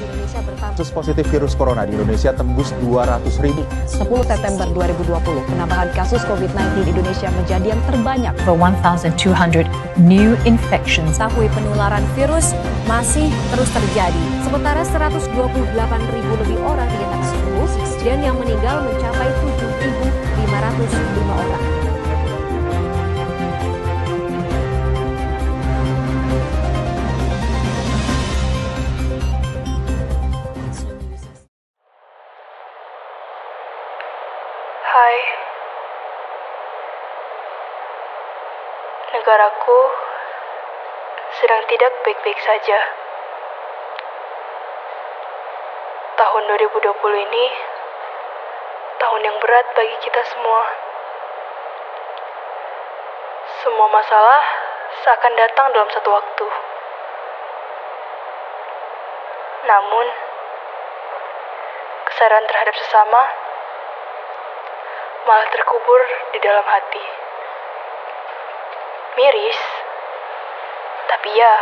di Indonesia bertambah. Kasus positif virus corona di Indonesia tembus 200.000. 10 September 2020, penambahan kasus COVID-19 di Indonesia menjadi yang terbanyak. For 1,200 new infections. Tahun penularan virus masih terus terjadi. Sementara 128.000 lebih orang dinyatakan sembuh dan yang meninggal mencapai 7.505 orang. Hai, negaraku sedang tidak baik-baik saja. Tahun 2020 ini tahun yang berat bagi kita semua. Semua masalah seakan datang dalam satu waktu. Namun, kesadaran terhadap sesama malah terkubur di dalam hati. Miris, tapi ya,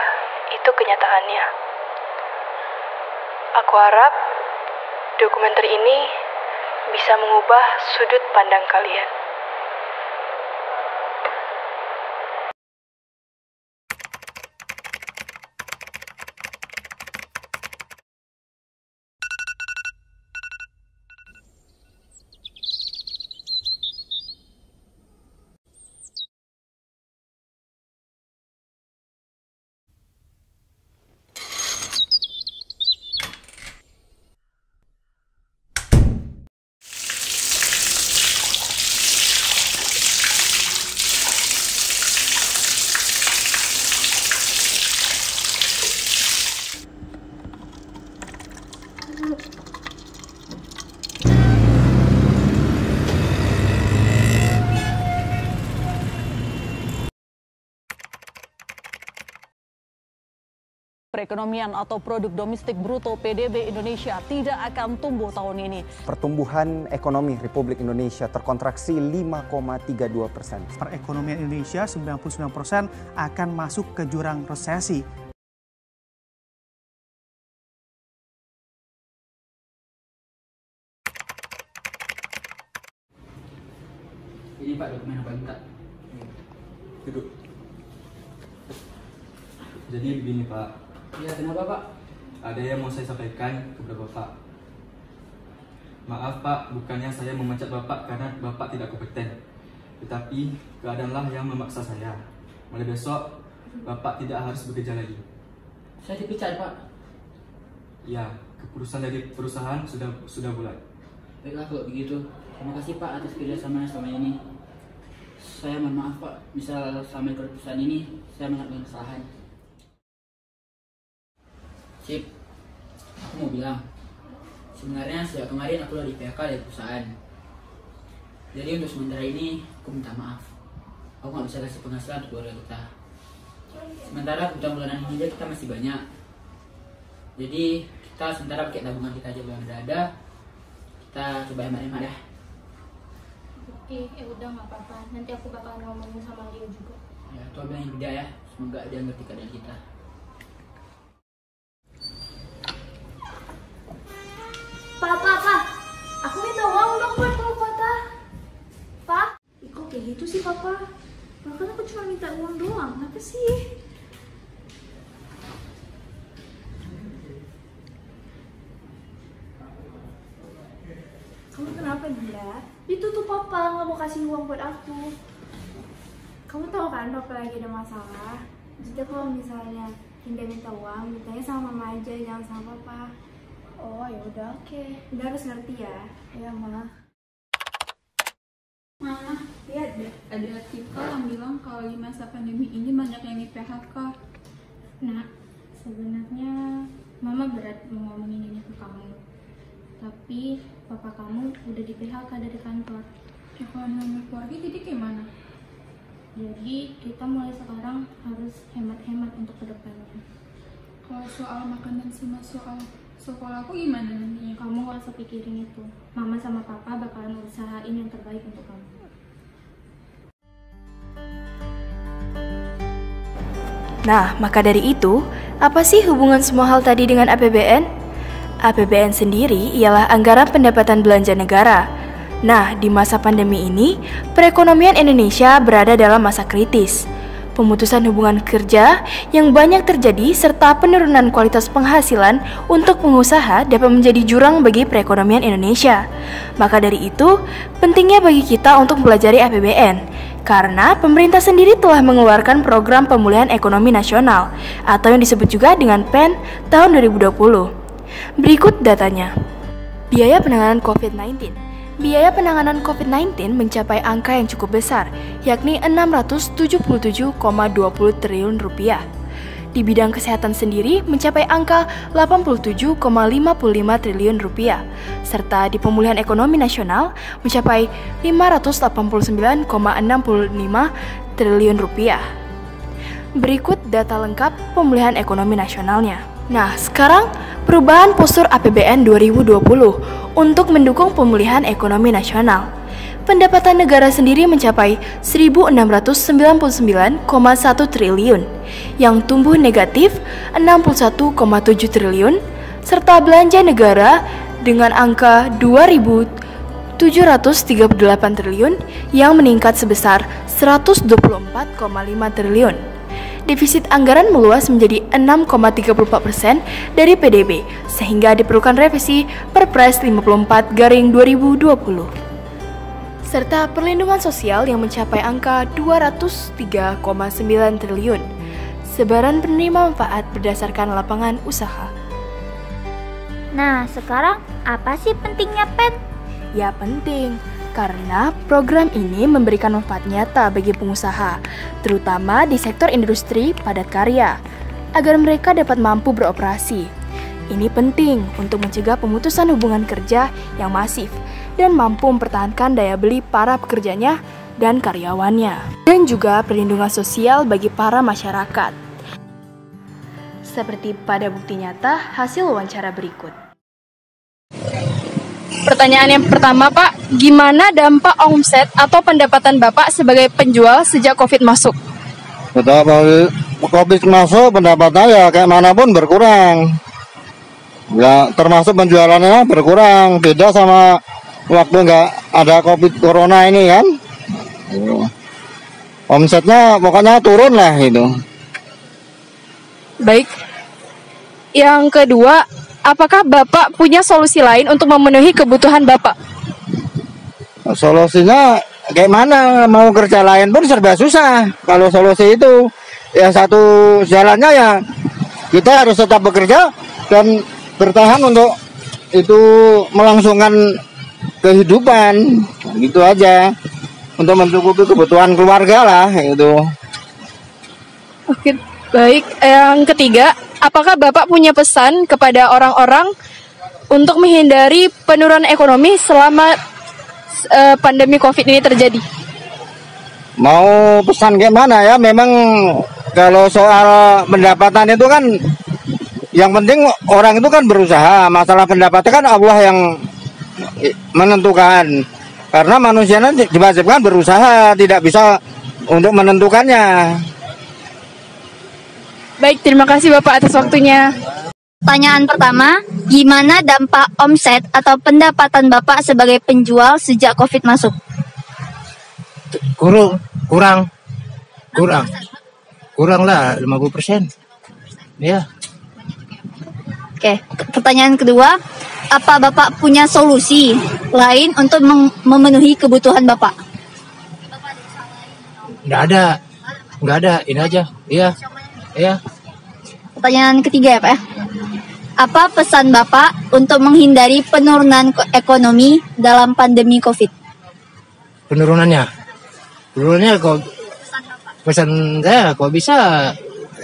itu kenyataannya. Aku harap dokumenter ini bisa mengubah sudut pandang kalian. Perekonomian atau produk domestik bruto PDB Indonesia tidak akan tumbuh tahun ini. Pertumbuhan ekonomi Republik Indonesia terkontraksi 5,32%. Perekonomian Indonesia 99% akan masuk ke jurang resesi. Ini Pak dokumen apa minta? Duduk. Jadi begini Pak. Ya kenapa Pak? Ada yang mau saya sampaikan kepada Bapak. Maaf Pak, bukannya saya memecat Bapak karena Bapak tidak kompeten. Tetapi keadaanlah yang memaksa saya. Mulai besok Bapak tidak harus bekerja lagi. Saya dipecat Pak? Ya, keputusan dari perusahaan sudah bulat. Baiklah kalau begitu. Terima kasih Pak atas kerjasama selama ini. Saya mohon maaf Pak, misal selama perusahaan ini saya melakukan kesalahan. Sip, aku mau bilang, sebenarnya sejak kemarin aku udah di PHK dari perusahaan. Jadi untuk sementara ini, aku minta maaf. Aku nggak bisa kasih penghasilan untuk keluarga kita. Sementara kebutuhan bulanan hingga kita masih banyak. Jadi kita sementara pakai tabungan kita aja yang ada. Kita coba hemat-hemat ya. Oke, udah nggak apa-apa. Nanti aku bakalan ngomongin sama Leo juga. Ya, tuh bilang yang beda ya. Semoga dia ngerti keadaan kita. Pak, aku minta uang dong buat keluar kota. Pak, kok kayak gitu sih Papa? Bahkan aku cuma minta uang doang, kenapa sih? Kamu kenapa Dinda? Itu tuh Papa nggak mau kasih uang buat aku. Kamu tahu kan Papa lagi ada masalah. Jadi kalau misalnya Dinda minta uang, mintanya sama Mama aja, jangan sama Papa. Oh ya udah oke. Udah harus ngerti ya. Ya Ma. Mama, lihat deh, ada artikel yang bilang kalau di masa pandemi ini banyak yang di PHK. Nah, sebenarnya Mama berat mau ngomongin ini ke kamu. Tapi papa kamu udah di PHK dari kantor. Ya kalau namanya keluarga jadi gimana? Jadi kita mulai sekarang harus hemat-hemat untuk kedepannya. Kalau soal makanan sama soal sekolah aku gimana nantinya? Kamu gak usah pikirin itu. Mama sama papa bakalan usahain yang terbaik untuk kamu. Nah, maka dari itu, apa sih hubungan semua hal tadi dengan APBN? APBN sendiri ialah anggaran pendapatan belanja negara. Nah, di masa pandemi ini, perekonomian Indonesia berada dalam masa kritis. Pemutusan hubungan kerja yang banyak terjadi serta penurunan kualitas penghasilan untuk pengusaha dapat menjadi jurang bagi perekonomian Indonesia. Maka dari itu, pentingnya bagi kita untuk mempelajari APBN, karena pemerintah sendiri telah mengeluarkan program pemulihan ekonomi nasional atau yang disebut juga dengan PEN tahun 2020. Berikut datanya. Biaya penanganan COVID-19. Biaya penanganan COVID-19 mencapai angka yang cukup besar, yakni 677,20 triliun rupiah. Di bidang kesehatan sendiri mencapai angka 87,55 triliun rupiah, serta di pemulihan ekonomi nasional mencapai 589,65 triliun rupiah. Berikut data lengkap pemulihan ekonomi nasionalnya. Nah, sekarang perubahan postur APBN 2020 untuk mendukung pemulihan ekonomi nasional. Pendapatan negara sendiri mencapai 1.699,1 triliun, yang tumbuh negatif 61,7 triliun, serta belanja negara dengan angka 2.738 triliun yang meningkat sebesar 124,5 triliun. Defisit anggaran meluas menjadi 6,34% dari PDB, sehingga diperlukan revisi Perpres 54/2020. Serta perlindungan sosial yang mencapai angka 203,9 triliun. Sebaran penerima manfaat berdasarkan lapangan usaha. Nah, sekarang apa sih pentingnya PEN? Ya penting, karena program ini memberikan manfaat nyata bagi pengusaha, terutama di sektor industri padat karya, agar mereka dapat mampu beroperasi. Ini penting untuk mencegah pemutusan hubungan kerja yang masif dan mampu mempertahankan daya beli para pekerjanya dan karyawannya, dan juga perlindungan sosial bagi para masyarakat. Seperti pada bukti nyata hasil wawancara berikut. Pertanyaan yang pertama, Pak, gimana dampak omset atau pendapatan Bapak sebagai penjual sejak COVID masuk? Sejak COVID masuk, pendapatan ya kayak manapun berkurang. Ya, termasuk penjualannya berkurang. Beda sama waktu nggak ada COVID Corona ini kan. Omsetnya pokoknya turun lah gitu. Baik. Yang kedua, apakah Bapak punya solusi lain untuk memenuhi kebutuhan Bapak? Solusinya kayak mana? Mau kerja lain pun serba susah. Kalau solusi itu ya satu jalannya ya kita harus tetap bekerja dan bertahan untuk itu melangsungkan kehidupan. Gitu aja. Untuk mencukupi kebutuhan keluarga lah gitu. Oke, baik. Yang ketiga, apakah Bapak punya pesan kepada orang-orang untuk menghindari penurunan ekonomi selama pandemi COVID ini terjadi? Mau pesan kayak mana ya? Memang kalau soal pendapatan itu kan yang penting orang itu kan berusaha. Masalah pendapatan kan Allah yang menentukan. Karena manusianya diwajibkan berusaha, tidak bisa untuk menentukannya. Baik, terima kasih Bapak atas waktunya. Pertanyaan pertama, gimana dampak omset atau pendapatan Bapak sebagai penjual sejak COVID masuk? Kurang lah 50%. Ya. Oke, pertanyaan kedua, apa Bapak punya solusi lain untuk memenuhi kebutuhan Bapak? Nggak ada, ini aja. Iya. Pertanyaan ketiga ya Pak ya. Apa pesan Bapak untuk menghindari penurunan ekonomi dalam pandemi COVID? Penurunannya kok pesan saya kok bisa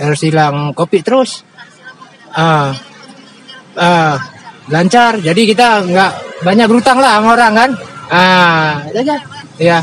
harus hilang COVID terus. Lancar, jadi kita nggak banyak berutang lah sama orang kan. Itu aja. Ya.